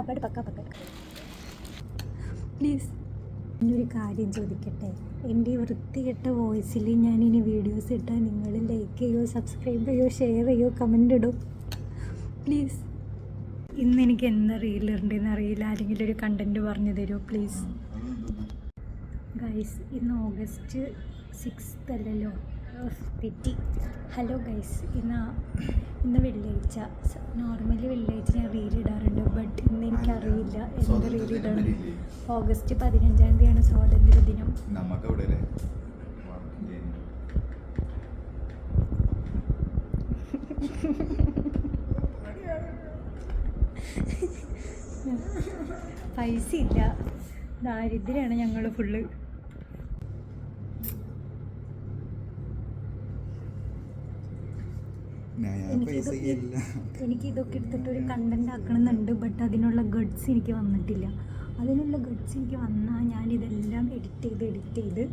പപ്പട് പക്ക please. എന്നൊരു കാര്യം ചോദിക്കട്ടെ, എൻ്റെ ഈ വൃത്തികെട്ട വോയിസിൽ ഞാനിനി വീഡിയോസ് ഇട്ടാൽ നിങ്ങൾ ലൈക്ക് ചെയ്യുമോ, സബ്സ്ക്രൈബ് ചെയ്യുമോ, ഷെയർ ചെയ്യുമോ, കമൻ്റ് ഇടുമോ പ്ലീസ്? ഇന്ന് എനിക്ക് എന്താ റീലുണ്ടെന്ന് അറിയില്ല, ആരെങ്കിലും ഒരു കണ്ടൻറ്റ് പറഞ്ഞു തരുമോ പ്ലീസ്? ഗൈസ്, ഇന്ന് ഓഗസ്റ്റ് 6 അല്ലല്ലോ, തെറ്റി. ഹലോ ഗൈസ്, ഇന്ന് വെള്ളിയാഴ്ച. നോർമലി വെള്ളിയാഴ്ച ഞാൻ റീലിടാറുണ്ട്, ബട്ട് ഇന്ന് എനിക്കറിയില്ല എന്ത് റീലിടണം. ഓഗസ്റ്റ് 15 സ്വാതന്ത്ര്യ ദിനം. പൈസ ഇല്ല, ദാരിദ്ര്യമാണ് ഞങ്ങൾ ഫുള്ള്. എനിക്കിതൊക്കെ എടുത്തിട്ടൊരു കണ്ടന്റ് ആക്കണമെന്നുണ്ട്, ബട്ട് അതിനുള്ള ഗഡ്സ് എനിക്ക് വന്നിട്ടില്ല. അതിനുള്ള ഗഡ്സ് എനിക്ക് വന്നാൽ ഞാനിതെല്ലാം എഡിറ്റ് ചെയ്ത്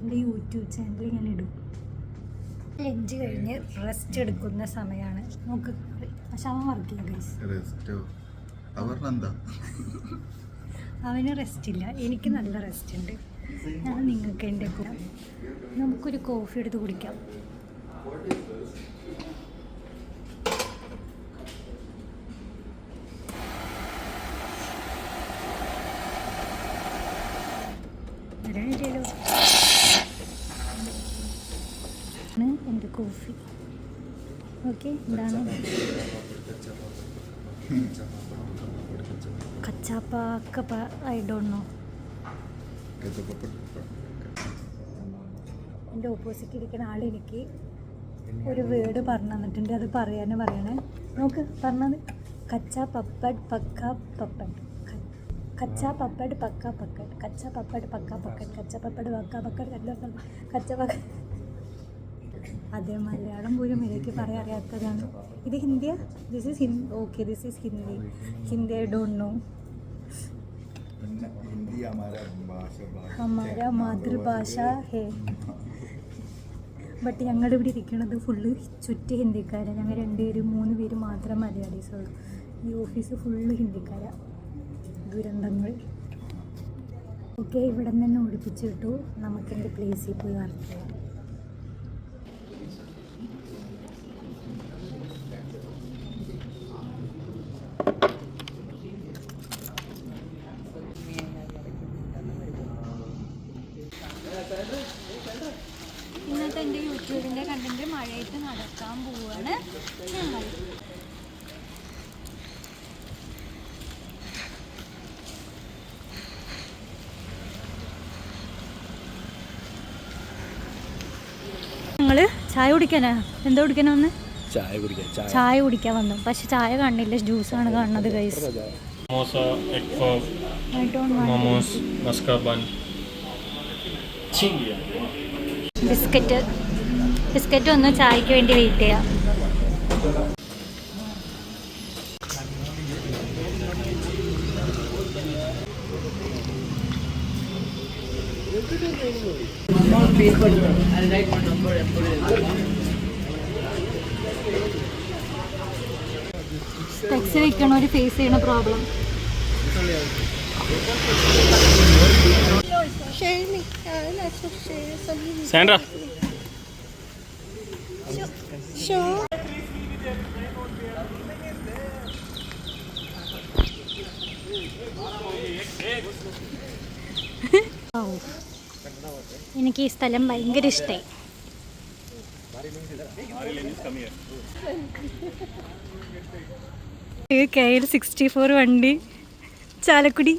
എൻ്റെ യൂട്യൂബ് ചാനലിൽ ഞാൻ ഇടും. ലഞ്ച് കഴിഞ്ഞ് റെസ്റ്റ് എടുക്കുന്ന സമയമാണ്. നോക്ക്, പക്ഷെ അവൻ വർക്ക് ചെയ്യാം ഗൈസ്. അവന് റെസ്റ്റ് ഇല്ല, എനിക്ക് നല്ല റെസ്റ്റ് ഉണ്ട്. ഞാൻ നിങ്ങൾക്ക് എൻ്റെ കൂടെ നമുക്കൊരു കോഫി എടുത്ത് കുടിക്കാം. എൻ്റെ കോഫി ഓക്കെ. എന്താണ് കച്ചാപ്പ? I don't know. എൻ്റെ ഓപ്പോസിറ്റ് ഇരിക്കുന്ന ആൾ എനിക്ക് ഒരു വേർഡ് പറഞ്ഞു തന്നിട്ടുണ്ട്, അത് പറയണേ. നോക്ക്, പറഞ്ഞത് കച്ചാ പപ്പട് പക്ക പപ്പട്, കച്ചാ പപ്പട് പക്ക പക്കട്, കച്ചാ പപ്പട് പക്ക പക്കട്, കച്ചാ പപ്പട് പക്ക പക്കട്, കച്ച പക്ക. അതേ മലയാളം പോലും എനിക്ക് പറയാൻ അറിയാത്തതാണ്. ഇത് ഹിന്ദിയാ? This is okay, this is Hindi I don't know. ഹമാര മാതൃഭാഷ ഹേ. ബട്ട് ഞങ്ങളിവിടെ ഇരിക്കുന്നത് ഫുള്ള് ചുറ്റി ഹിന്ദിക്കാരാണ്. ഞങ്ങൾ 2-3 പേര് മാത്രം മലയാളീസുള്ളൂ. ഈ ഓഫീസ് ഫുള്ള് ഹിന്ദിക്കാരാണ്. ദുരന്തങ്ങൾ. ഓക്കെ, ഇവിടെ നിന്ന് തന്നെ ഓടിപ്പിച്ചു കിട്ടു. നമുക്കെൻ്റെ പ്ലേസിൽ പോയി വർക്ക് ചെയ്യാം. ഇന്നത്തെ എൻ്റെ യൂട്യൂബിൻ്റെ കണ്ടന്റ് മഴയത്ത് നടക്കാൻ പോവുകയാണ് ഞങ്ങൾ. ഞങ്ങൾ ചായ കുടിക്കാനാ? എന്താ കുടിക്കാനാ വന്ന്? ചായ കുടിക്കാൻ വന്നു, പക്ഷെ ചായ കാണില്ല, ജ്യൂസാണ് കാണുന്നത് ഗൈസ്. ബിസ്ക്കറ്റ് ഒന്ന് ചായക്ക് വേണ്ടി വെയിറ്റ് ചെയ്യാം. ടെക്സ്റ്റ് വെക്കണവർ ഫേസ് ചെയ്യണ പ്രോബ്ലം. Sandra. Sure. എനിക്ക് ഈ സ്ഥലം ഭയങ്കര ഇഷ്ടമായി. KL 64 വണ്ടി ചാലക്കുടി.